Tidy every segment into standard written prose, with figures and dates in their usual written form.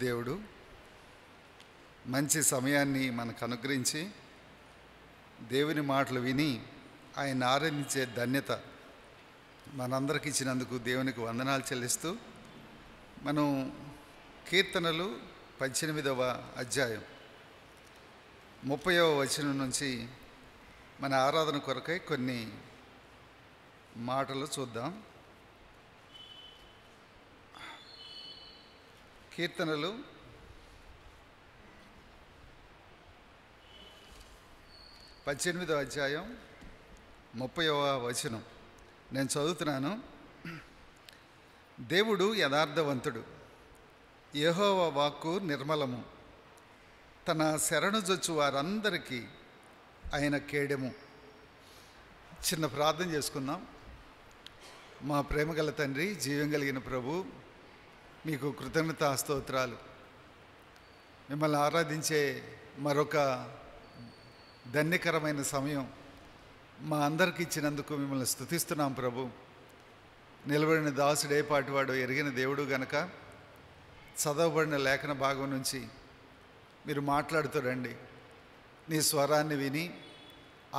దేవుడు మంచి సమయాన్ని మనకు అనుగ్రహించి దేవుని మాటలు విని ఆయన ఆరాధించే ధన్యత మనందరికి ఇచ్చినందుకు దేవునికి వందనాలు చెల్లిస్తూ మనం కీర్తనలు 18వ అధ్యాయం 30వ వచనం నుంచి మన ఆరాధన కొరకై కొన్ని మాటలు చూద్దాం. కీర్తనలు 18వ అధ్యాయం 30వ వచనం నేను చదువుతున్నాను. దేవుడు యథార్థవంతుడు, యెహోవా వాక్కు నిర్మలము, తన శరణుజొచ్చు వారందరికీ ఆయన కేడెము. చిన్న ప్రార్థన చేసుకుందాం. మా ప్రేమగల తండ్రి, జీవం కలిగిన ప్రభు, మీకు కృతజ్ఞతా స్తోత్రాలు. మిమ్మల్ని ఆరాధించే మరొక ధన్యకరమైన సమయం మా అందరికి ఇచ్చినందుకు మిమ్మల్ని స్తుతిస్తున్నాం ప్రభు. నిలబడిన దాసుడే పాటివాడు ఎరిగిన దేవుడు గనక చదవబడిన లేఖన భాగం నుంచి మీరు మాట్లాడుతూ రండి. నీ స్వరాన్ని విని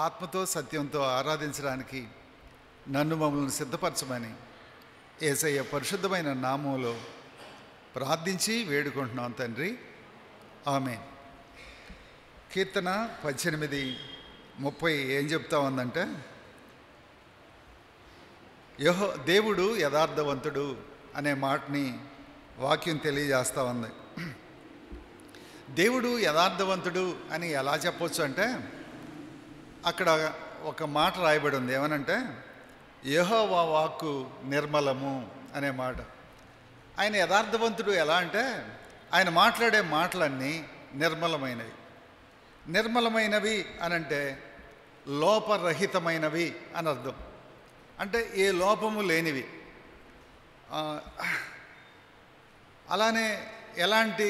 ఆత్మతో సత్యంతో ఆరాధించడానికి నన్ను మమ్మల్ని సిద్ధపరచమని యేసయ్య పరిశుద్ధమైన నామంలో ప్రార్థించి వేడుకుంటున్నాం తండ్రి, ఆమేన్. కీర్తన 18:30 ఏం చెప్తా ఉందంటే, దేవుడు యథార్థవంతుడు అనే మాటని వాక్యం తెలియజేస్తూ ఉంది. దేవుడు యథార్థవంతుడు అని ఎలా చెప్పొచ్చు అంటే, అక్కడ ఒక మాట రాయబడి ఉంది. ఏమనంటే, యెహోవా వాక్కు నిర్మలము అనే మాట. ఆయన యథార్థవంతుడు ఎలా అంటే, ఆయన మాట్లాడే మాటలన్నీ నిర్మలమైనవి. నిర్మలమైనవి అనంటే లోపరహితమైనవి అని అర్థం. అంటే ఏ లోపము లేనివి. అలానే ఎలాంటి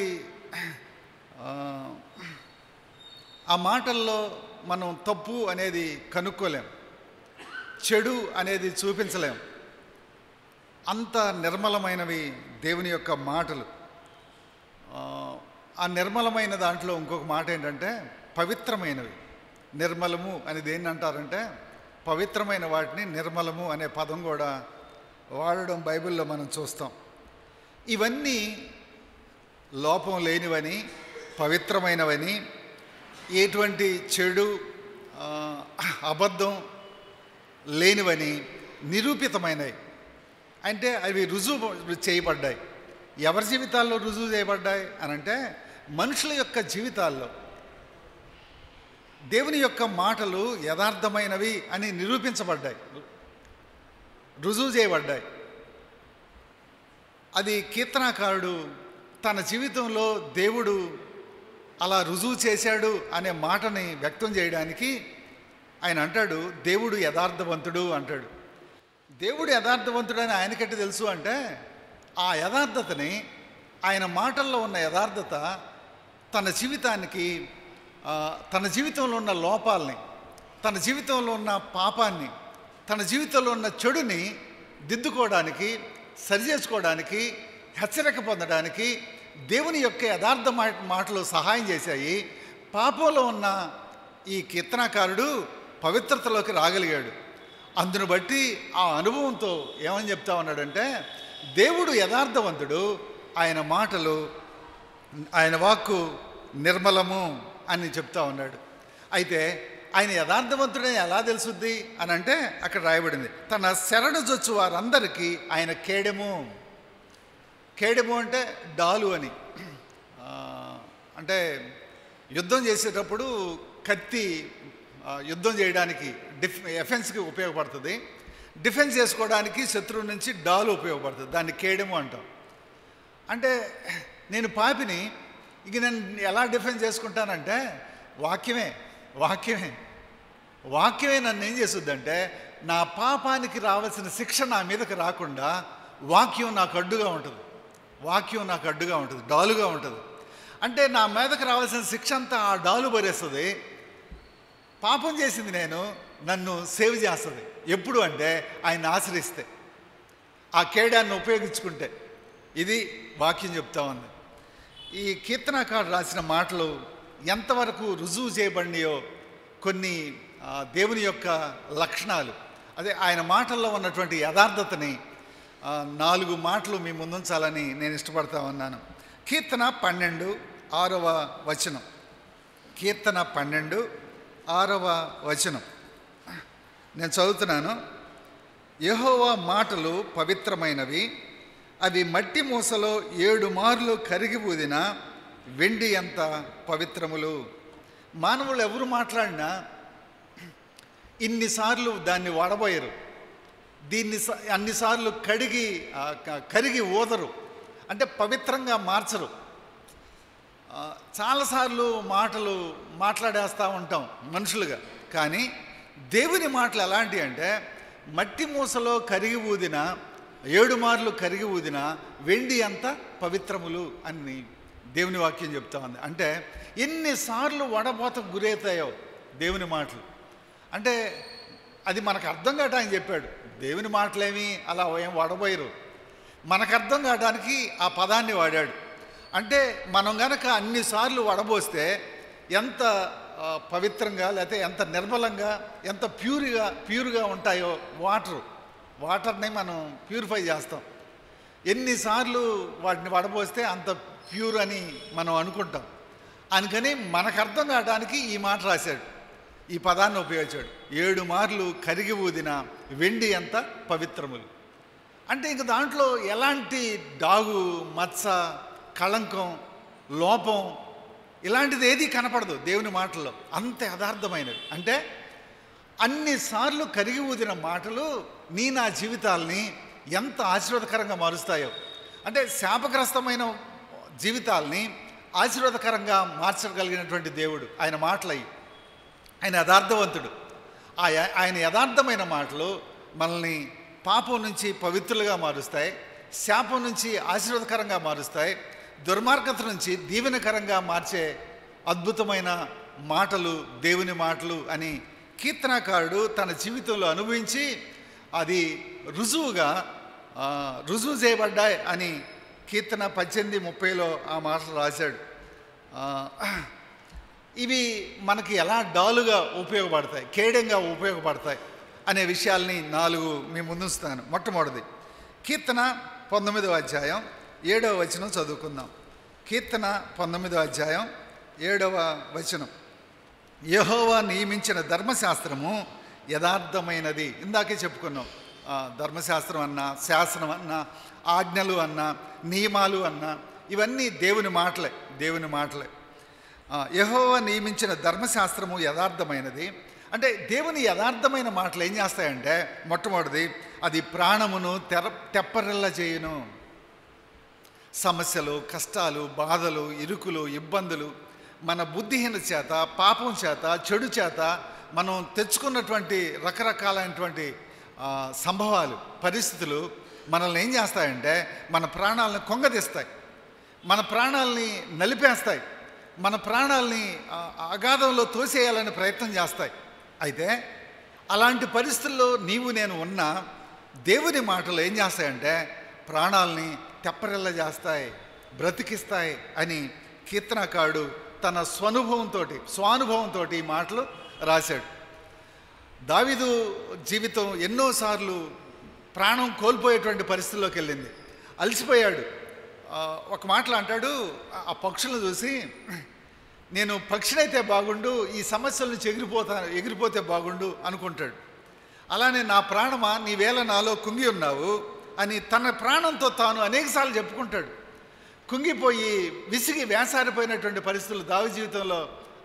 ఆ మాటల్లో మనం తప్పు అనేది కనుక్కోలేం, చెడు అనేది చూపించలేం. అంత నిర్మలమైనవి దేవుని యొక్క మాటలు. ఆ నిర్మలమైన దాంట్లో ఇంకొక మాట ఏంటంటే పవిత్రమైనవి. నిర్మలము అని దేన్ని అంటారంటే, పవిత్రమైన వాటిని నిర్మలము అనే పదం కూడా వాడడం బైబిల్లో మనం చూస్తాం. ఇవన్నీ లోపం లేనివని, పవిత్రమైనవని, ఎటువంటి చెడు అబద్ధం లేనివని నిరూపితమైనవి. అంటే అవి రుజువు చేయబడ్డాయి. ఎవరి జీవితాల్లో రుజువు చేయబడ్డాయి అనంటే, మనుషుల యొక్క జీవితాల్లో దేవుని యొక్క మాటలు యథార్థమైనవి అని నిరూపించబడ్డాయి, రుజువు చేయబడ్డాయి. అది కీర్తనాకారుడు తన జీవితంలో దేవుడు అలా రుజువు చేశాడు అనే మాటని వ్యక్తం చేయడానికి ఆయన అంటాడు, దేవుడు యథార్థవంతుడు అంటాడు. దేవుడు యథార్థవంతుడని ఆయనకట్టి తెలుసు అంటే, ఆ యథార్థతని, ఆయన మాటల్లో ఉన్న యథార్థత తన జీవితానికి, తన జీవితంలో ఉన్న లోపాలని, తన జీవితంలో ఉన్న పాపాన్ని, తన జీవితంలో ఉన్న చెడుని దిద్దుకోవడానికి, సరిచేసుకోవడానికి, హెచ్చరిక పొందడానికి దేవుని యొక్క యథార్థ మాటలు సహాయం చేశాయి. పాపంలో ఉన్న ఈ కీర్తనాకారుడు పవిత్రతలోకి రాగలిగాడు. అందును బట్టి ఆ అనుభవంతో ఏమని చెప్తా ఉన్నాడంటే, దేవుడు యథార్థవంతుడు, ఆయన మాటలు, ఆయన వాక్కు నిర్మలము అని చెప్తా ఉన్నాడు. అయితే ఆయన యథార్థవంతుడని ఎలా తెలుసుద్ది అని అంటే, అక్కడ రాయబడింది, తన శరణుజొచ్చు వారందరికీ ఆయన కేడెము. కేడెము అంటే డాలు అని. అంటే యుద్ధం చేసేటప్పుడు కత్తి యుద్ధం చేయడానికి ఎఫెన్స్కి ఉపయోగపడుతుంది. డిఫెన్స్ చేసుకోవడానికి శత్రువు నుంచి డాలు ఉపయోగపడుతుంది. దాన్ని కేడెము అంటాం. అంటే నేను పాపిని, ఇక నేను ఎలా డిఫెన్స్ చేసుకుంటానంటే వాక్యమే వాక్యమే వాక్యమే నన్ను ఏం చేస్తుందంటే, నా పాపానికి రావాల్సిన శిక్ష నా మీదకి రాకుండా వాక్యం నాకు అడ్డుగా ఉంటుంది. వాక్యం నాకు అడ్డుగా ఉంటుంది, డాలుగా ఉంటుంది. అంటే నా మీదకి రావాల్సిన శిక్ష అంతా ఆ డాలు భరేస్తుంది. పాపం చేసింది నేను, నన్ను సేవ్ చేస్తుంది. ఎప్పుడు అంటే ఆయన ఆశ్రయిస్తే, ఆ కేడాన్ని ఉపయోగించుకుంటే. ఇది వాక్యం చెప్తా ఉంది. ఈ కీర్తనకారుడు రాసిన మాటలు ఎంతవరకు రుజువు చేయబడినాయో కొన్ని దేవుని యొక్క లక్షణాలు, అదే ఆయన మాటల్లో ఉన్నటువంటి యథార్థతని 4 మాటలు మీ ముందుంచాలని నేను ఇష్టపడతా ఉన్నాను. కీర్తన 12 6వ వచనం. కీర్తన 12 6వ వచనం నేను చదువుతున్నాను. యెహోవా మాటలు పవిత్రమైనవి, అవి మట్టి మూసలో 7 మార్లు కరిగి ఊదిన వెండి ఎంత పవిత్రములు. మానవులు ఎవరు మాట్లాడినా ఇన్నిసార్లు దాన్ని వడబోయరు, దీన్ని అన్నిసార్లు కరిగి ఊదరు, అంటే పవిత్రంగా మార్చరు. చాలాసార్లు మాటలు మాట్లాడేస్తూ ఉంటాం మనుషులుగా. కానీ దేవుని మాటలు ఎలాంటివి అంటే మట్టి మూసలో కరిగి ఊదిన 7 మార్లు కరిగి ఊదిన వెండి అంత పవిత్రములు అని దేవుని వాక్యం చెప్తా ఉంది. అంటే ఎన్నిసార్లు వడబోతకు గురవుతాయో దేవుని మాటలు. అంటే అది మనకు అర్థం కావడానికి చెప్పాడు. దేవుని మాటలేమి అలా ఏం వడబోయరు, మనకు అర్థం కావడానికి ఆ పదాన్ని వాడాడు. అంటే మనం గనక అన్నిసార్లు వడబోస్తే ఎంత పవిత్రంగా, లేకపోతే ఎంత నిర్మలంగా, ఎంత ప్యూర్గా ఉంటాయో వాటర్ని మనం ప్యూరిఫై చేస్తాం. ఎన్నిసార్లు వాటిని వడబోస్తే అంత ప్యూర్ అని మనం అనుకుంటాం. అందుకని మనకు అర్థం కావడానికి ఈ మాట రాశాడు, ఈ పదాన్ని ఉపయోగించాడు. 7 మార్లు కరిగి ఊదిన వెండి ఎంత పవిత్రములు. అంటే ఇంక దాంట్లో ఎలాంటి డాగు, మచ్చ, కళంకం, లోపం ఇలాంటిది ఏది కనపడదు దేవుని మాటల్లో. అంత యథార్థమైనవి. అంటే అన్నిసార్లు కరిగి ఊదిన మాటలు నా జీవితాల్ని ఎంత ఆశీర్వాదకరంగా మారుస్తాయో. అంటే శాపగ్రస్తమైన జీవితాల్ని ఆశీర్వాదకరంగా మార్చగలిగినటువంటి దేవుడు ఆయన మాటలయ్యి. ఆయన యథార్థవంతుడు. ఆయన యథార్థమైన మాటలు మనల్ని పాపం నుంచి పవిత్రులుగా మారుస్తాయి, శాపం నుంచి ఆశీర్వాదకరంగా మారుస్తాయి, దుర్మార్గత నుంచి దీవెనకరంగా మార్చే అద్భుతమైన మాటలు దేవుని మాటలు అని కీర్తనకారుడు తన జీవితంలో అనుభవించి అది రుజువు చేయబడ్డాయి అని కీర్తన 18:30లో ఆ మాటలు రాశాడు. ఇవి మనకి ఎలా డాలుగా ఉపయోగపడతాయి, కేడంగా ఉపయోగపడతాయి అనే విషయాల్ని 4 మీ ముందుస్తాను. మొట్టమొదటిది కీర్తన 19వ అధ్యాయం 7వ వచనం చదువుకుందాం. కీర్తన 19వ అధ్యాయం 7వ వచనం. యెహోవా నియమించిన ధర్మశాస్త్రము యథార్థమైనది. ఇందాకే చెప్పుకున్నాం. ధర్మశాస్త్రం అన్నా, శాసనం అన్నా, ఆజ్ఞలు అన్నా, నియమాలు అన్నా ఇవన్నీ దేవుని మాటలే. యెహోవా నియమించిన ధర్మశాస్త్రము యథార్థమైనది. అంటే దేవుని యథార్థమైన మాటలు ఏం చేస్తాయంటే మొట్టమొదటిది అది ప్రాణమును తెప్పరిల్ల చేయును. సమస్యలు, కష్టాలు, బాధలు, ఇరుకులు, ఇబ్బందులు, మన బుద్ధిహీన చేత, పాపం చేత, చెడు చేత మనం తెచ్చుకున్నటువంటి రకరకాలైనటువంటి సంభవాలు, పరిస్థితులు మనల్ని ఏం చేస్తాయంటే మన ప్రాణాలను కొంగదీస్తాయి, మన ప్రాణాలని నలిపేస్తాయి, మన ప్రాణాలని అగాధంలో తోసేయాలని ప్రయత్నం చేస్తాయి. అయితే అలాంటి పరిస్థితుల్లో నేను ఉన్నా దేవుని మాటలు ఏం చేస్తాయంటే ప్రాణాలని తెప్పరిల్ల చేస్తాయి, బ్రతికిస్తాయి అని కీర్తనకారుడు తన స్వానుభవంతో ఈ మాటలు రాశాడు. దావీదు జీవితం ఎన్నోసార్లు ప్రాణం కోల్పోయేటువంటి పరిస్థితుల్లోకి వెళ్ళింది. అలసిపోయాడు. ఒక మాటలు అంటాడు, ఆ పక్షులను చూసి నేను పక్షినైతే బాగుండు, ఈ సమస్యల నుంచి ఎగిరిపోతే బాగుండు అనుకుంటాడు. అలానే నా ప్రాణమా నీవేళ నాలో కుంగి ఉన్నావు అని తన ప్రాణంతో తాను అనేకసార్లు చెప్పుకుంటాడు. కుంగిపోయి విసిగి వేసారిపోయినటువంటి పరిస్థితులు దావీదు జీవితంలో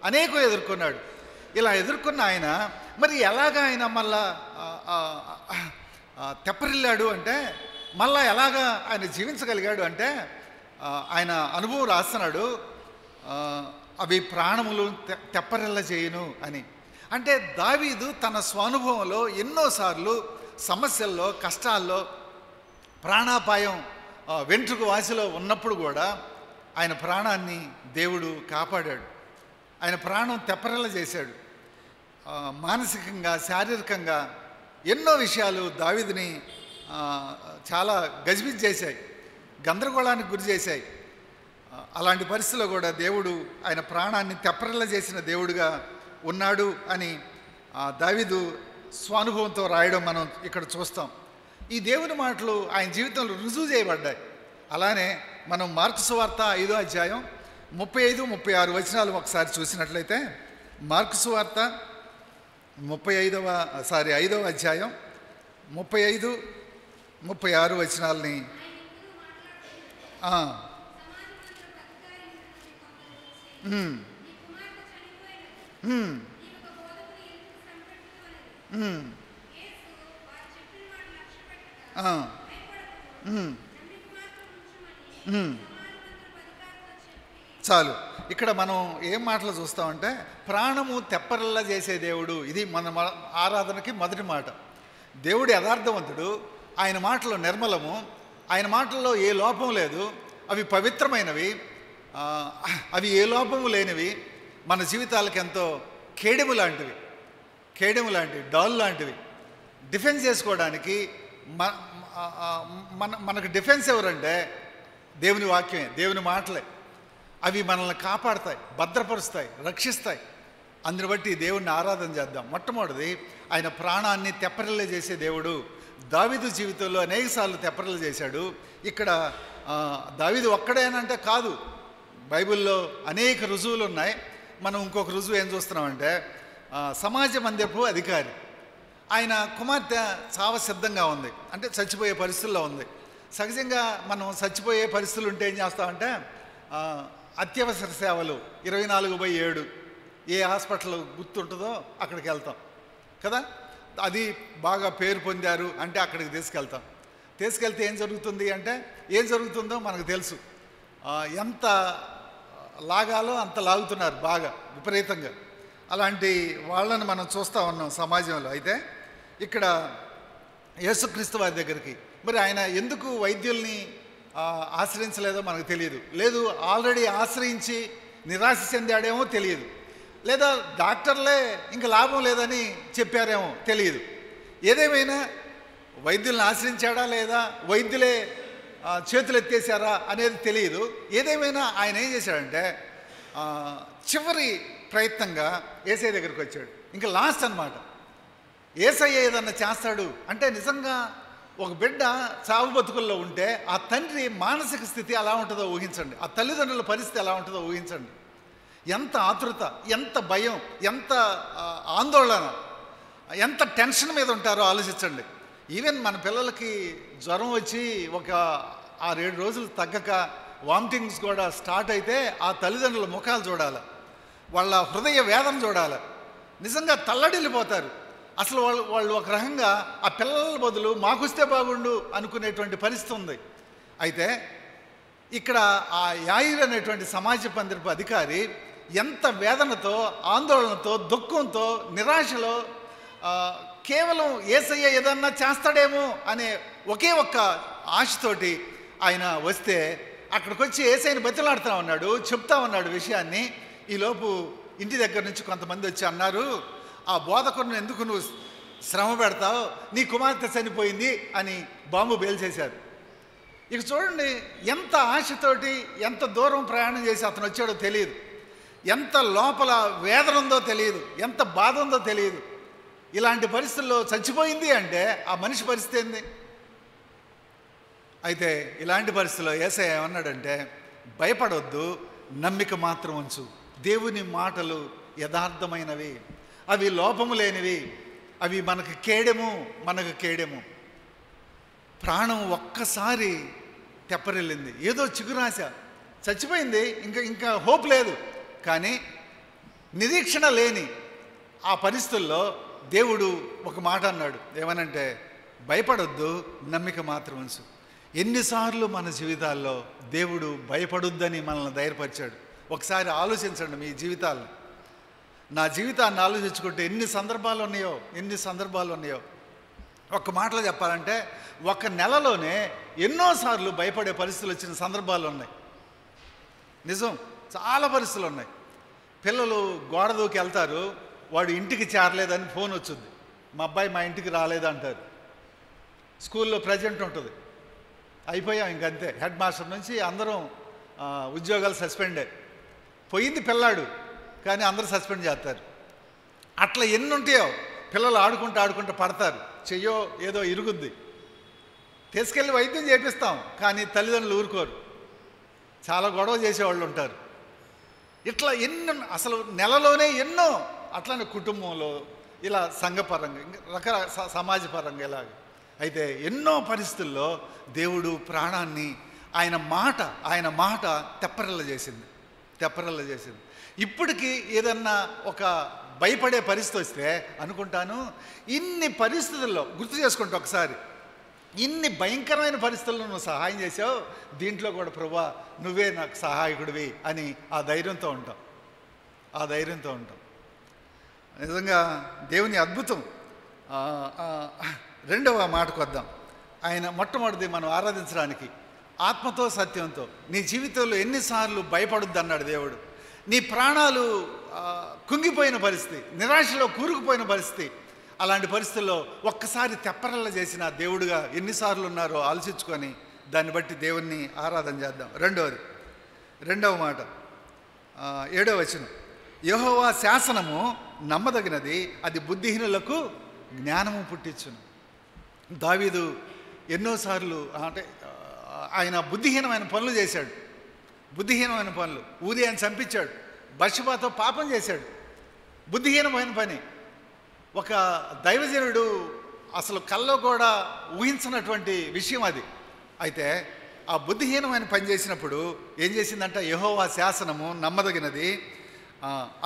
అనేకం ఎదుర్కొన్నాడు. ఇలా ఎదుర్కొన్న ఆయన మరి ఎలాగా ఆయన మళ్ళా తెప్పరిల్లాడు అంటే, మళ్ళా ఎలాగా ఆయన జీవించగలిగాడు అంటే ఆయన అనుభవం రాస్తున్నాడు. అవి ప్రాణములు తెప్పరిల్ల చేయును అని. అంటే దావీదు తన స్వానుభవంలో ఎన్నోసార్లు సమస్యల్లో, కష్టాల్లో, ప్రాణాపాయం వెంట్రుక వాసిలో ఉన్నప్పుడు కూడా ఆయన ప్రాణాన్ని దేవుడు కాపాడాడు. ఆయన ప్రాణం తెప్పరిల్ల చేశాడు. మానసికంగా, శారీరకంగా ఎన్నో విషయాలు 'చాలా గజిబిజి చేశాయి, గందరగోళానికి గురి చేశాయి. అలాంటి పరిస్థితిలో కూడా దేవుడు ఆయన ప్రాణాన్ని తెప్పరిల్ల చేసిన దేవుడుగా ఉన్నాడు అని దావీదు స్వానుభవంతో రాయడం మనం ఇక్కడ చూస్తాం. ఈ దేవుని మాటలు ఆయన జీవితంలో రుజువు చేయబడ్డాయి. అలానే మనం మార్కు సువార్త 5వ అధ్యాయం 35, 36 వచనాలు ఒకసారి చూసినట్లయితే, మార్కు సువార్త 5వ అధ్యాయం 35, 36 వచనాలని చాలు. ఇక్కడ మనం ఏం మాటలు చూస్తామంటే, ప్రాణము తెప్పరిల్లా చేసే దేవుడు, ఇది మన ఆరాధనకి మొదటి మాట. దేవుడు యథార్థవంతుడు, ఆయన మాటలు నిర్మలము, ఆయన మాటల్లో ఏ లోపం లేదు, అవి పవిత్రమైనవి, అవి ఏ లోపము లేనివి, మన జీవితాలకు ఎంతో కేడెము లాంటివి, డాల్ లాంటివి. డిఫెన్స్ చేసుకోవడానికి మనకు డిఫెన్స్ ఎవరంటే దేవుని వాక్యమే, దేవుని మాటలే. అవి మనల్ని కాపాడతాయి, భద్రపరుస్తాయి, రక్షిస్తాయి. అందుని బట్టి దేవుణ్ణి ఆరాధన చేద్దాం. మొట్టమొదటిది, ఆయన ప్రాణాన్ని తెప్పరిల్ల చేసే దేవుడు. దావీదు జీవితంలో అనేకసార్లు తెప్పరిల్ల చేశాడు. ఇక్కడ దావీదు ఒక్కడేనంటే కాదు, బైబిల్లో అనేక రుజువులు ఉన్నాయి. మనం ఇంకొక రుజువు ఏం చూస్తున్నామంటే, సమాజ మందిరపు అధికారి, ఆయన కుమార్తె చావ సిద్ధంగా ఉంది, అంటే చచ్చిపోయే పరిస్థితుల్లో ఉంది. సహజంగా మనం చచ్చిపోయే పరిస్థితులు ఉంటే ఏం చేస్తామంటే, అత్యవసర సేవలు 24/7 ఏ హాస్పిటల్ గుర్తుంటుందో అక్కడికి వెళ్తాం కదా. అది బాగా పేరు పొందారు అంటే అక్కడికి తీసుకెళ్తే ఏం జరుగుతుంది అంటే, ఏం జరుగుతుందో మనకు తెలుసు. ఎంత లాగాలో అంత లాగుతున్నారు బాగా విపరీతంగా. అలాంటి వాళ్ళని మనం చూస్తూ ఉన్నాం సమాజంలో. అయితే ఇక్కడ యేసుక్రీస్తు వారి దగ్గరికి మరి ఆయన ఎందుకు వైద్యుల్ని ఆశ్రయించలేదో మనకు తెలియదు. లేదు, ఆల్రెడీ ఆశ్రయించి నిరాశ చెందాడేమో తెలియదు, లేదా డాక్టర్లే ఇంకా లాభం లేదని చెప్పారేమో తెలియదు. ఏదేమైనా వైద్యుల్ని ఆశ్రయించాడా లేదా వైద్యులే చేతులు ఎత్తేసారా అనేది తెలియదు. ఏదేమైనా ఆయన ఏం చేశాడంటే, చివరి ప్రయత్నంగా యేసయ్య దగ్గరికి వచ్చాడు. ఇంకా లాస్ట్ అన్నమాట. యేసయ్య ఏదన్నా చేస్తాడు అంటే, నిజంగా ఒక బిడ్డ చావు బతుకుల్లో ఉంటే ఆ తండ్రి మానసిక స్థితి ఎలా ఉంటుందో ఊహించండి, ఆ తల్లిదండ్రుల పరిస్థితి ఎలా ఉంటుందో ఊహించండి. ఎంత ఆతృత, ఎంత భయం, ఎంత ఆందోళన, ఎంత టెన్షన్ మీద ఉంటారో ఆలోచించండి. ఈవెన్ మన పిల్లలకి జ్వరం వచ్చి ఒక 6-7 రోజులు తగ్గక వామిటింగ్స్ కూడా స్టార్ట్ అయితే ఆ తల్లిదండ్రుల ముఖాలు చూడాలి, వాళ్ళ హృదయ వేదన చూడాలి. నిజంగా తల్లడిల్లిపోతారు. అసలు వాళ్ళు ఒక రకంగా ఆ పిల్లల బదులు మాకొస్తే బాగుండు అనుకునేటువంటి పరిస్థితి ఉంది. అయితే ఇక్కడ ఆ యాయిర్ అనేటువంటి సమాజ మందిరపు అధికారి ఎంత వేదనతో, ఆందోళనతో, దుఃఖంతో, నిరాశలో, కేవలం యేసయ్య ఏదన్నా చేస్తాడేమో అనే ఒకే ఒక్క ఆశతోటి ఆయన వస్తే, అక్కడికి వచ్చి యేసయ్యని బతిలాడుతూ ఉన్నాడు, చెప్తా ఉన్నాడు విషయాన్ని. ఈలోపు ఇంటి దగ్గర నుంచి కొంతమంది వచ్చి అన్నారు, ఆ బోధకుడిని ఎందుకు నువ్వు శ్రమ పెడతావు, నీ కుమార్తె చనిపోయింది అని బాంబు బేల్చేశారు. ఇక చూడండి, ఎంత ఆశతోటి ఎంత దూరం ప్రయాణం చేసి అతను వచ్చాడో తెలియదు, ఎంత లోపల వేదన ఉందో తెలియదు, ఎంత బాధ ఉందో తెలియదు. ఇలాంటి పరిస్థితుల్లో చచ్చిపోయింది అంటే ఆ మనిషి పరిస్థితి ఏంది? అయితే ఇలాంటి పరిస్థితుల్లో యేసయ్య ఏమన్నాడంటే, భయపడొద్దు, నమ్మిక మాత్రం ఉంచు. దేవుని మాటలు యథార్థమైనవి, అవి లోపము లేనివి, అవి మనకు కేడెము. ప్రాణం ఒక్కసారి తెప్పరిల్లింది, ఏదో చిగురాశ, చచ్చిపోయింది, ఇంకా హోప్ లేదు. కానీ నిరీక్షణ లేని ఆ పరిస్థితుల్లో దేవుడు ఒక మాట అన్నాడు. ఏమనంటే, భయపడొద్దు, నమ్మిక మాత్రం ఉంచు. ఎన్నిసార్లు మన జీవితాల్లో దేవుడు భయపడొద్దని మనల్ని ధైర్యపరిచాడు. ఒకసారి ఆలోచించండి మీ జీవితాలను. నా జీవితాన్ని ఆలోచించుకుంటే ఎన్ని సందర్భాలు ఉన్నాయో. ఒక్క మాటలో చెప్పాలంటే, ఒక నెలలోనే ఎన్నోసార్లు భయపడే పరిస్థితులు వచ్చిన సందర్భాలు ఉన్నాయి. నిజం, చాలా పరిస్థితులు ఉన్నాయి. పిల్లలు గోడ దూకి వెళ్తారు, వాడు ఇంటికి చేరలేదని ఫోన్ వచ్చుద్ది, మా అబ్బాయి మా ఇంటికి రాలేదంటారు. స్కూల్లో ప్రజెంట్ ఉంటుంది, అయిపోయాం ఇంకంతే. హెడ్ మాస్టర్ నుంచి అందరం ఉద్యోగాలు సస్పెండే. పోయింది పిల్లాడు, కానీ అందరూ సస్పెండ్ చేస్తారు. అట్లా ఎన్ని ఉంటాయో. పిల్లలు ఆడుకుంటూ పడతారు, చెయ్యో ఏదో ఇరుగుద్ది, తీసుకెళ్ళి వైద్యం చేపిస్తాం, కానీ తల్లిదండ్రులు ఊరుకోరు, చాలా గొడవ చేసేవాళ్ళు ఉంటారు. ఇట్లా ఎన్నో, అసలు నెలలోనే ఎన్నో అట్లానే కుటుంబంలో ఇలా సంఘపరంగా ఇంకా రకరకాల సమాజపరంగా ఇలాగ. అయితే ఎన్నో పరిస్థితుల్లో దేవుడు ప్రాణాన్ని ఆయన మాట తెప్పరిల్ల చేసింది. ఇప్పటికీ ఏదన్నా ఒక భయపడే పరిస్థితి వస్తే అనుకుంటాను, ఇన్ని పరిస్థితుల్లో గుర్తు చేసుకుంటా ఒకసారి, ఇన్ని భయంకరమైన పరిస్థితుల్లో నువ్వు సహాయం చేసావు, దీంట్లో కూడా ప్రభువా నువ్వే నాకు సహాయకుడివి అని ఆ ధైర్యంతో ఉంటాం. నిజంగా దేవుని అద్భుతం. రెండవ మాటకు వద్దాం. ఆయన మొట్టమొదటిది మనం ఆరాధించడానికి ఆత్మతో సత్యంతో. నీ జీవితంలో ఎన్నిసార్లు భయపడొద్దు అన్నాడు దేవుడు. నీ ప్రాణాలు కుంగిపోయిన పరిస్థితి, నిరాశలో కూరుకుపోయిన పరిస్థితి, అలాంటి పరిస్థితుల్లో ఒక్కసారి తెప్పరల్ల చేసిన దేవుడుగా ఎన్నిసార్లు ఉన్నారో ఆలోచించుకొని దాన్ని బట్టి దేవుణ్ణి ఆరాధన చేద్దాం. రెండవ మాట 7వ వచనం, యెహోవా శాసనము నమ్మదగినది, అది బుద్ధిహీనులకు జ్ఞానము పుట్టించును. దావీదు ఎన్నోసార్లు అంటే ఆయన బుద్ధిహీనమైన పనులు చేశాడు. ఊరియాని చంపించాడు, బత్షెబతో పాపం చేశాడు. బుద్ధిహీనమైన పని. ఒక దైవజనుడు అసలు కల్లో కూడా ఊహించినటువంటి విషయం అది. అయితే ఆ బుద్ధిహీనమైన పని చేసినప్పుడు ఏం చేసిందంట, యెహోవా శాసనము నమ్మదగినది,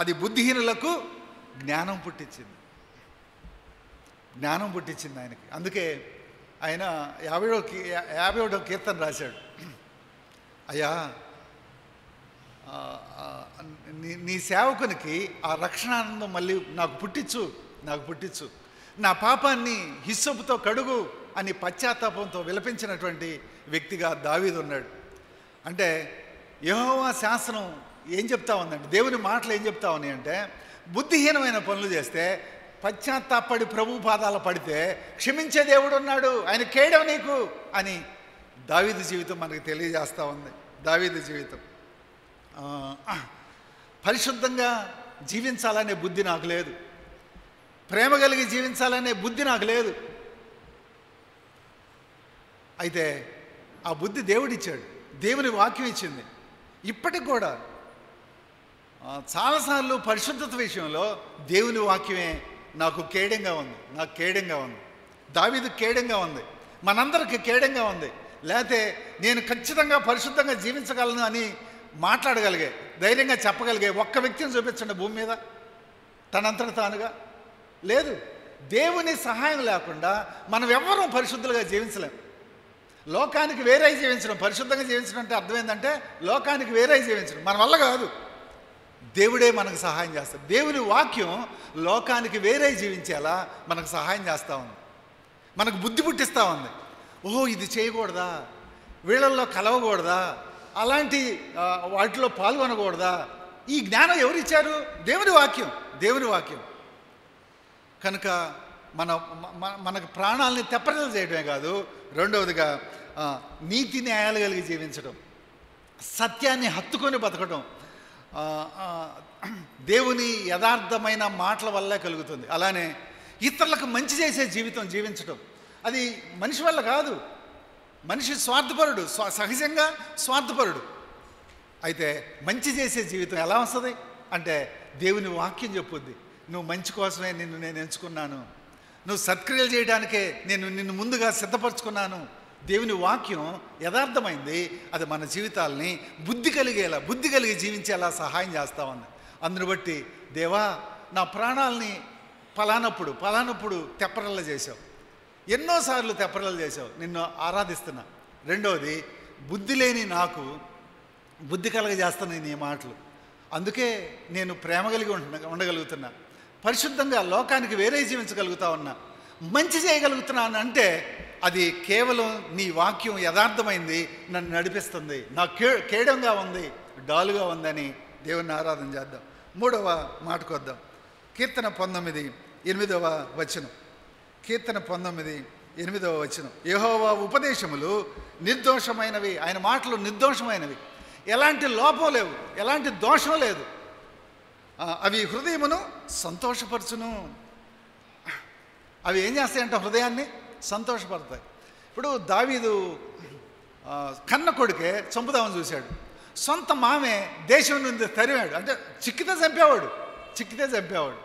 అది బుద్ధిహీనులకు జ్ఞానం పుట్టించింది ఆయనకి. అందుకే ఆయన 51వ కీర్తన రాశాడు, అయ్యా నీ సేవకునికి ఆ రక్షణానందం మళ్ళీ నాకు పుట్టించు, నా పాపాన్ని హిస్సోపుతో కడుగు అని పశ్చాత్తాపంతో విలపించినటువంటి వ్యక్తిగా దావీదు ఉన్నాడు. అంటే యెహోవా శాసనం ఏం చెప్తా ఉందంటే, దేవుని మాటలు ఏం చెప్తా ఉన్నాయి అంటే, బుద్ధిహీనమైన పనులు చేస్తే పశ్చాత్తాపడి ప్రభు పాదాల పడితే క్షమించే దేవుడు ఉన్నాడు, ఆయన కేడవ నీకు అని దావీదు జీవితం మనకు తెలియజేస్తూ ఉంది. దావీదు జీవితం పరిశుద్ధంగా జీవించాలనే బుద్ధి నాకు లేదు, ప్రేమ కలిగి జీవించాలనే బుద్ధి నాకు లేదు. అయితే ఆ బుద్ధి దేవుడిచ్చాడు, దేవుని వాక్యం ఇచ్చింది. ఇప్పటికి కూడా చాలాసార్లు పరిశుద్ధత విషయంలో దేవుని వాక్యమే నాకు కేడంగా ఉంది. దావీదు కేడంగా ఉంది, మనందరికి కేడంగా ఉంది. లేకపోతే నేను ఖచ్చితంగా పరిశుద్ధంగా జీవించగలను అని మాట్లాడగలిగే, ధైర్యంగా చెప్పగలిగే ఒక్క వ్యక్తిని చూపించండి భూమి మీద తనంతట తానుగా. లేదు, దేవుని సహాయం లేకుండా మనం ఎవ్వరూ పరిశుద్ధులుగా జీవించలేం. లోకానికి వేరే జీవించడం, పరిశుద్ధంగా జీవించడం అంటే అర్థం ఏంటంటే లోకానికి వేరే జీవించడం మన వల్ల కాదు, దేవుడే మనకు సహాయం చేస్తాడు. దేవుని వాక్యం లోకానికి వేరే జీవించేలా మనకు సహాయం చేస్తూ ఉంది, మనకు బుద్ధి పుట్టిస్తూ ఉంది. ఓహో ఇది చేయకూడదా, వీళ్ళల్లో కలవకూడదా, అలాంటి వాటిలో పాల్గొనకూడదా, ఈ జ్ఞానం ఎవరిచ్చారు? దేవుని వాక్యం. కనుక మనకు ప్రాణాలని తెప్పరిల్ల చేయడమే కాదు, రెండవదిగా నీతి న్యాయాలు కలిగి జీవించడం, సత్యాన్ని హత్తుకొని బతకడం దేవుని యథార్థమైన మాటల వల్లే కలుగుతుంది. అలానే ఇతరులకు మంచి చేసే జీవితం జీవించడం, అది మనిషి వల్ల కాదు. మనిషి స్వార్థపరుడు, సహజంగా స్వార్థపరుడు. అయితే మంచి చేసే జీవితం ఎలా వస్తుంది అంటే దేవుని వాక్యం చెప్పుద్ది, నువ్వు మంచి కోసమే నేను ఎంచుకున్నాను, నువ్వు సత్క్రియలు చేయడానికే నిన్ను ముందుగా సిద్ధపరచుకున్నాను. దేవుని వాక్యం యథార్థమైంది, అది మన జీవితాలని బుద్ధి కలిగి జీవించేలా సహాయం చేస్తూ ఉంది. అందును బట్టి దేవా నా ప్రాణాలని పలానప్పుడు తెప్పరల్ల చేసావు, ఎన్నోసార్లు తెప్పరల్ల చేసావు, నిన్ను ఆరాధిస్తున్నా. రెండవది బుద్ధి లేని నాకు బుద్ధి కలగజేస్తున్నాయి నీ మాటలు, అందుకే నేను ప్రేమ కలిగి ఉండగలుగుతున్నా, పరిశుద్ధంగా లోకానికి వేరే జీవించగలుగుతా ఉన్నా, మంచి చేయగలుగుతున్నాను అంటే అది కేవలం నీ వాక్యం యథార్థమైంది, నన్ను నడిపిస్తుంది, నాకు కేడంగా ఉంది, డాలుగా ఉందని దేవుని ఆరాధన చేద్దాం. మూడవ మాటకు వద్దాం. కీర్తన 19:8 వచనం. కీర్తన 19:8 వచనం. యెహోవా ఉపదేశములు నిర్దోషమైనవి, ఆయన మాటలు నిర్దోషమైనవి. ఎలాంటి లోపం లేవు, ఎలాంటి దోషం లేదు. అవి హృదయమును సంతోషపరచును. అవి ఏం చేస్తాయంటే హృదయాన్ని సంతోషపడతాయి. ఇప్పుడు దావీదు కన్న కొడుకే చంపుదామని చూశాడు. సొంత మామే దేశం నుండి తరివాడు. అంటే చిక్కితే చంపేవాడు.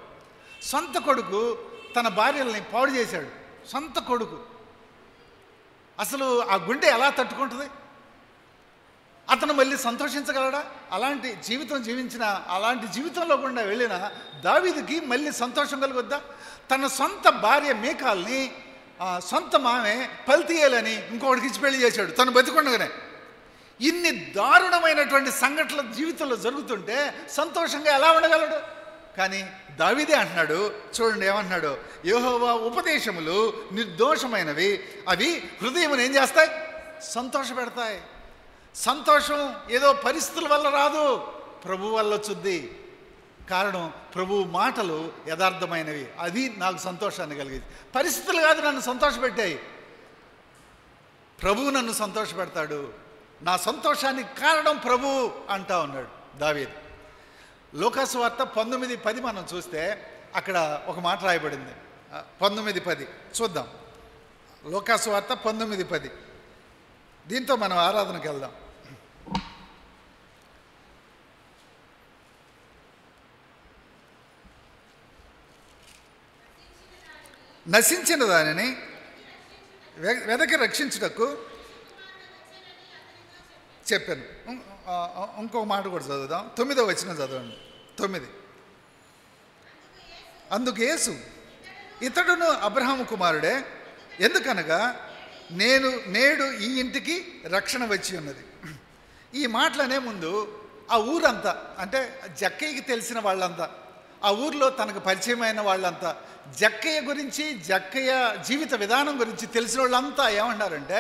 సొంత కొడుకు తన భార్యల్ని పాడు చేశాడు. సొంత కొడుకు. అసలు ఆ గుండె ఎలా తట్టుకుంటుంది? అతను మళ్ళీ సంతోషించగలడా? అలాంటి జీవితం జీవించిన, అలాంటి జీవితంలో కూడా వెళ్ళిన దావీదుకి మళ్ళీ సంతోషం కలుగుద్దా? తన సొంత భార్య మీకాల్ని సొంత మామే పల్తీయాలని ఇంకొకటికి ఇచ్చి పెళ్లి చేశాడు తను బతికుండగానే. ఇన్ని దారుణమైనటువంటి సంఘటనలు జీవితంలో జరుగుతుంటే సంతోషంగా ఎలా ఉండగలడు? కానీ దావీదే అంటున్నాడు, చూడండి ఏమంటున్నాడు, యెహోవా ఉపదేశములు నిర్దోషమైనవి, అవి హృదయమును ఏం చేస్తాయి? సంతోషపెడతాయి. సంతోషం ఏదో పరిస్థితుల వల్ల రాదు, ప్రభు వల్ల వచ్చుద్ది. కారణం ప్రభు మాటలు యథార్థమైనవి, అది నాకు సంతోషాన్ని కలిగింది. పరిస్థితులు కాదు నన్ను సంతోషపెట్టాయి, ప్రభువు నన్ను సంతోషపెడతాడు. నా సంతోషానికి కారణం ప్రభు అంటా ఉన్నాడు దావీదు. లూకాసు వార్త 19:10 మనం చూస్తే అక్కడ ఒక మాట రాయబడింది. 19:10 చూద్దాం. లూకాసు వార్త 19:10. దీంతో మనం ఆరాధనకి వెళ్దాం. నశించిన దానిని వెదకి రక్షించుటకు చెప్పాను. ఇంకొక మాట కూడా చదువుదాం. 9వ వచనం చదవండి. 9. అందుకు యేసు, ఇతడును అబ్రహాము కుమారుడే, ఎందుకనగా నేడు ఈ ఇంటికి రక్షణ వచ్చి ఉన్నది. ఈ మాటలనే ముందు ఆ ఊరంతా, అంటే జక్కయ్యకి తెలిసిన వాళ్ళంతా, ఆ ఊర్లో తనకు పరిచయమైన వాళ్ళంతా, జక్కయ్య గురించి, జక్కయ్య జీవిత విధానం గురించి తెలిసిన వాళ్ళంతా ఏమన్నారంటే,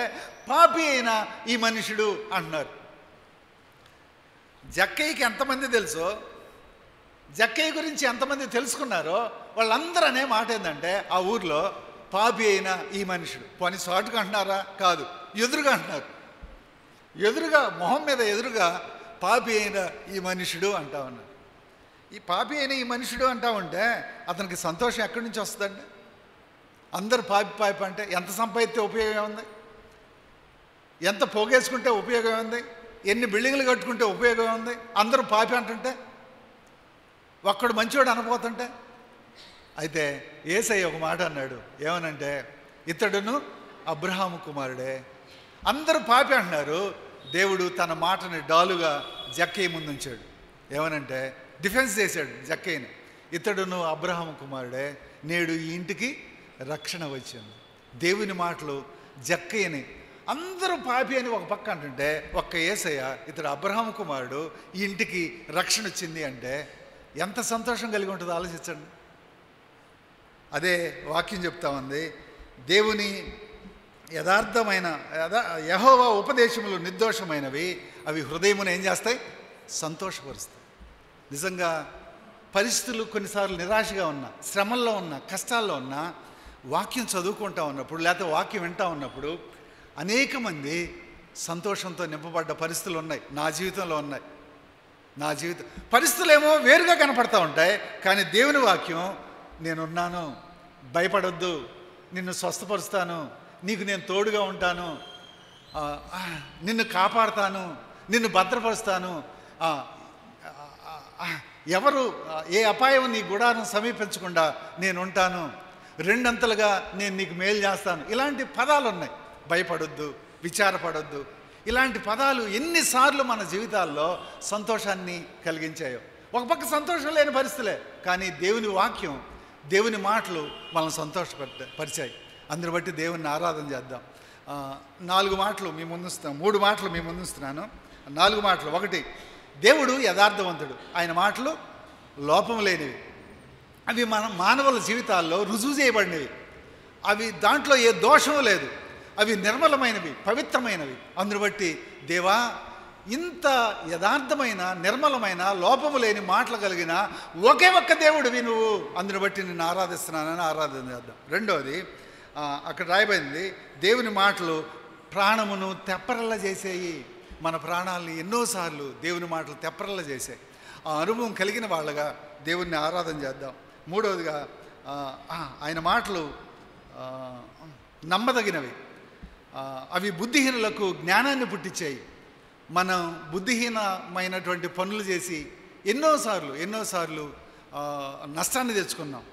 పాపి అయిన ఈ మనుషుడు అంటున్నారు. జక్కయ్యకి ఎంతమంది తెలుసో, జక్కయ్య గురించి ఎంతమంది తెలుసుకున్నారో వాళ్ళందరూ అనే మాట ఏంటంటే ఆ ఊర్లో, పాపి అయిన ఈ మనుషుడు. పోనీ సాటుగా అంటున్నారా? కాదు, ఎదురుగా అంటున్నారు. ఎదురుగా, మొహం మీద ఎదురుగా పాపి అయిన ఈ మనుషుడు అంటా ఉన్నారు. ఈ పాపి అయిన ఈ మనుషుడు అంటా ఉంటే అతనికి సంతోషం ఎక్కడి నుంచి వస్తుందండి? అందరు పాపి అంటే ఎంత సంపాదిస్తే ఉపయోగం ఉంది? ఎంత పోగేసుకుంటే ఉపయోగం ఉంది? ఎన్ని బిల్డింగ్లు కట్టుకుంటే ఉపయోగం ఉంది? అందరూ పాపి అంటుంటే, ఒక్కడు మంచివాడు అనబోతుంటే. అయితే యేసయ్య ఒక మాట అన్నాడు. ఏమనంటే, ఇతడును అబ్రహాము కుమారుడే. అందరూ పాపి అంటున్నారు. దేవుడు తన మాటని డాలుగా జక్కయ్య ముందు ఉంచాడు. ఏమనంటే, డిఫెన్స్ చేశాడు జక్కయ్యని. ఇతడును అబ్రహాము కుమారుడే, నేడు ఈ ఇంటికి రక్షణ వచ్చింది. దేవుని మాటలు జక్కయ్యని, అందరూ పాపి అని ఒక పక్క అంటుంటే, ఒక్క యేసయ్య ఇతడు అబ్రహాము కుమారుడు, ఈ ఇంటికి రక్షణ వచ్చింది అంటే ఎంత సంతోషం కలిగి ఉంటుందో ఆలోచించండి. అదే వాక్యం చెప్తా ఉంది, దేవుని యథార్థమైన యెహోవా ఉపదేశములు నిర్దోషమైనవి, అవి హృదయమును ఏం చేస్తాయి? సంతోషపరుస్తాయి. నిజంగా పరిస్థితులు కొన్నిసార్లు నిరాశగా ఉన్నా, శ్రమల్లో ఉన్నా, కష్టాల్లో ఉన్నా, వాక్యం చదువుకుంటా ఉన్నప్పుడు, లేకపోతే వాక్యం వింటా ఉన్నప్పుడు అనేక మంది సంతోషంతో నింపబడ్డ పరిస్థితులు ఉన్నాయి. నా జీవితంలో ఉన్నాయి. నా జీవితం పరిస్థితులు ఏమో వేరుగా కనపడతా ఉంటాయి, కానీ దేవుని వాక్యం, నేనున్నాను, భయపడొద్దు, నిన్ను స్వస్థపరుస్తాను, నీకు నేను తోడుగా ఉంటాను, నిన్ను కాపాడుతాను, నిన్ను భద్రపరుస్తాను, ఎవరు ఏ అపాయం నీ గుడారం సమీపించకుండా నేను ఉంటాను, రెండంతలుగా నేను నీకు మేలు చేస్తాను. ఇలాంటి పదాలు ఉన్నాయి. భయపడొద్దు, విచారపడొద్దు, ఇలాంటి పదాలు ఎన్నిసార్లు మన జీవితాల్లో సంతోషాన్ని కలిగించాయో. ఒక పక్క సంతోషం లేని పరిస్థితులే, కానీ దేవుని వాక్యం, దేవుని మాటలు మనల్ని సంతోషపరిచాయి. అందుని బట్టి దేవుని ఆరాధన చేద్దాం. 4 మాటలు మీ ముందుస్తున్నాను, 3 మాటలు మీ ముందుస్తున్నాను. 4 మాటలు. 1, దేవుడు యథార్థవంతుడు, ఆయన మాటలు లోపం లేనివి, అవి మన మానవుల జీవితాల్లో రుజువు చేయబడినవి, అవి దాంట్లో ఏ దోషం లేదు, అవి నిర్మలమైనవి, పవిత్రమైనవి. అందును బట్టి దేవా, ఇంత యథార్థమైన, నిర్మలమైన, లోపము లేని మాటలు కలిగిన ఒకే ఒక్క దేవుడివి నువ్వు, అందును బట్టి నిన్ను ఆరాధిస్తున్నానని ఆరాధన చేద్దాం. 2వది, అక్కడ రాయబడింది, దేవుని మాటలు ప్రాణమును తెప్పరల్లా చేసేయి. మన ప్రాణాలని ఎన్నోసార్లు దేవుని మాటలు తెప్పరల్ల చేశాయి. ఆ అనుభవం కలిగిన వాళ్ళగా దేవుణ్ణి ఆరాధన చేద్దాం. మూడవదిగా ఆయన మాటలు నమ్మదగినవి, అవి బుద్ధిహీనులకు జ్ఞానాన్ని పుట్టించాయి. మనం బుద్ధిహీనమైనటువంటి పనులు చేసి ఎన్నోసార్లు నష్టాన్ని తెచ్చుకున్నాం.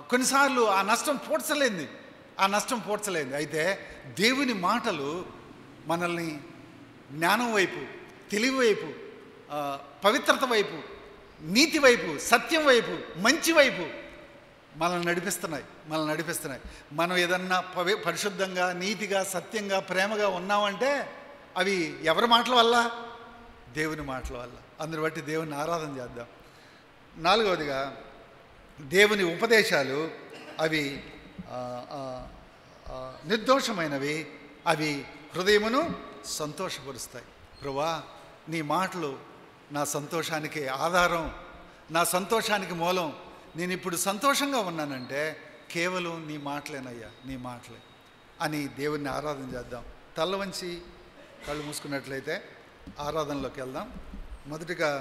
కొన్నిసార్లు ఆ నష్టం పూడ్చలేంది. అయితే దేవుని మాటలు మనల్ని జ్ఞానం వైపు, తెలివి వైపు, పవిత్రత వైపు, నీతి వైపు, సత్యం వైపు, మంచి వైపు మనల్ని నడిపిస్తున్నాయి. మనం ఏదన్నా పరిశుద్ధంగా, నీతిగా, సత్యంగా, ప్రేమగా ఉన్నామంటే అవి ఎవరి మాటల వల్ల? దేవుని మాటల వల్ల. అందుని బట్టి దేవుని ఆరాధన చేద్దాం. నాలుగవదిగా దేవుని ఉపదేశాలు అవి నిర్దోషమైనవి, అవి హృదయమును సంతోషపరుస్తాయి. ప్రభువా, నీ మాటలు నా సంతోషానికి ఆధారం, నా సంతోషానికి మూలం. నేను ఇప్పుడు సంతోషంగా ఉన్నానంటే కేవలం నీ మాటలేనయ్యా, నీ మాటలే అని దేవుణ్ణి ఆరాధన చేద్దాం. తల్ల వంచి కళ్ళు మూసుకున్నట్లయితే ఆరాధనలోకి వెళ్దాం. మొదటిగా